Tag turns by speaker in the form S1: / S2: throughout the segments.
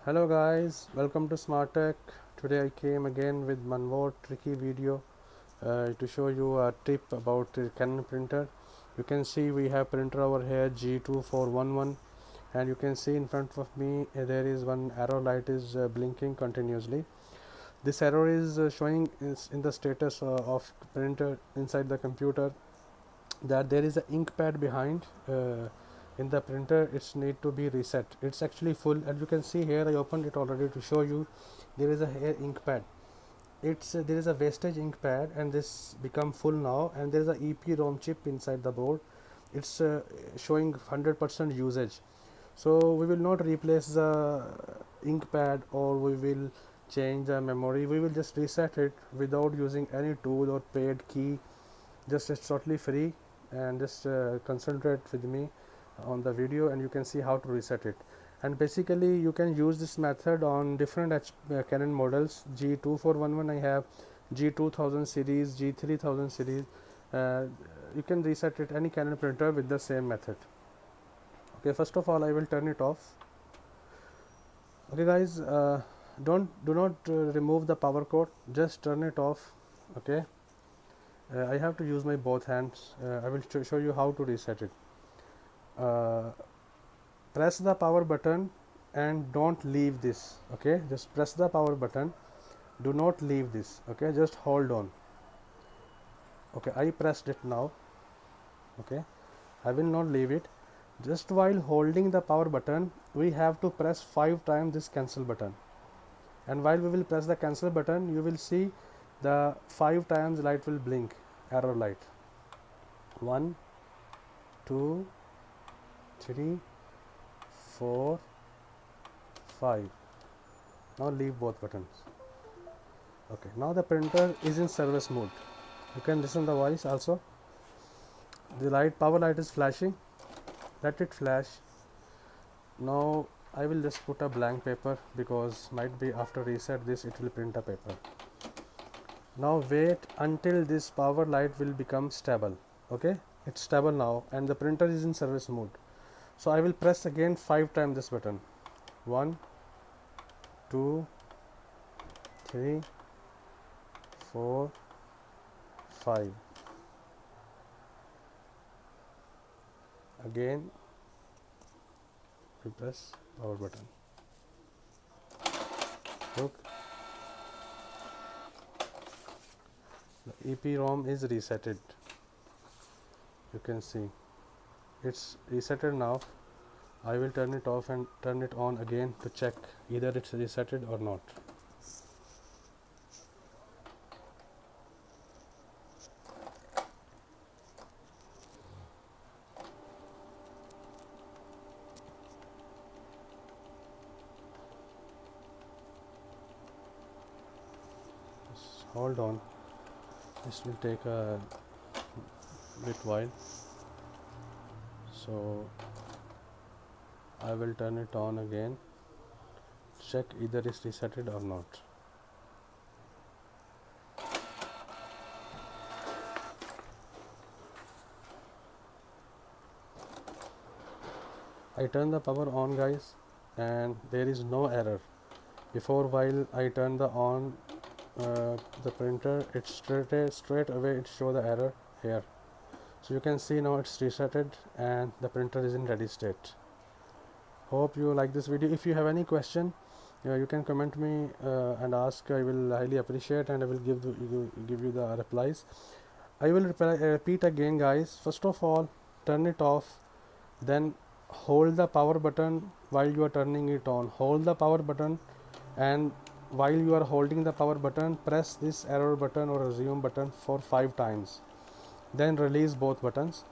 S1: Hello guys, welcome to Smart Tech. Today I came again with one more tricky video to show you a tip about Canon printer. You can see we have printer over here G2411, and you can see in front of me there is one arrow light is blinking continuously. This arrow is showing in the status of printer inside the computer that there is an Inkpad behind in the printer. It's need to be reset. It's actually full, and you can see here I opened it already to show you. There is a here Inkpad. It's there is a wastage Inkpad, and this become full now, and there is a EPROM chip inside the board. It's showing 100% usage. So we will not replace the Inkpad, or we will change the memory. We will just reset it without using any tool or paid key. Just it's totally free, and just concentrate with me on the video, and you can see how to reset it. And basically you can use this method on different Canon models. G2411 I have, G2000 series, G3000 series. You can reset it any Canon printer with the same method. Okay, first of all I will turn it off. Okay guys, do not remove the power cord, just turn it off. Okay, I have to use my both hands. I will show you how to reset it. Press the power button and don't leave this. Okay, just press the power button, do not leave this. Okay, just hold on. Okay, I pressed it now. Okay, I will not leave it. Just while holding the power button, we have to press 5 times this cancel button, and while we will press the cancel button, you will see the 5 times light will blink, arrow light. 1 2 3 4 5. Now leave both buttons. Okay, now the printer is in service mode. You can listen the voice also. The light, power light is flashing. Let it flash. Now I will just put a blank paper, because might be after reset this it will print a paper. Now wait until this power light will become stable. Okay, it's stable now, and the printer is in service mode. So I will press again 5 times this button. 1 2 3 4 5. Again we press power button. Look, the EPROM is resetted. You can see it's resetted now. I will turn it off and turn it on again to check either it's resetted or not. Just hold on, this will take a bit while. So I will turn it on again, check either it's resetted or not. I turn the power on guys, and there is no error. Before, while I turn the on the printer, it's straight away it show the error here. So you can see now it's resetted and the printer is in ready state. Hope you like this video. If you have any question, you can comment me and ask. I will highly appreciate, and I will give you the replies. I will repeat again guys. First of all, turn it off, then hold the power button while you are turning it on. Hold the power button, and while you are holding the power button, press this arrow button or resume button for 5 times. Then release both buttons.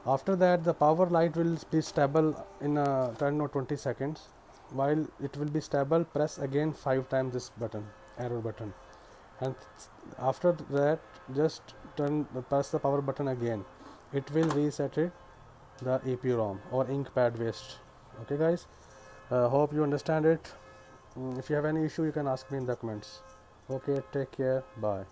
S1: After that, the power light will be stable in 10 or 20 seconds. While it will be stable, press again 5 times this button, arrow button, and after that just press the power button again. It will reset it, the EPROM or Inkpad waste. Okay guys, hope you understand it. If you have any issue, you can ask me in the comments. Okay, take care, bye.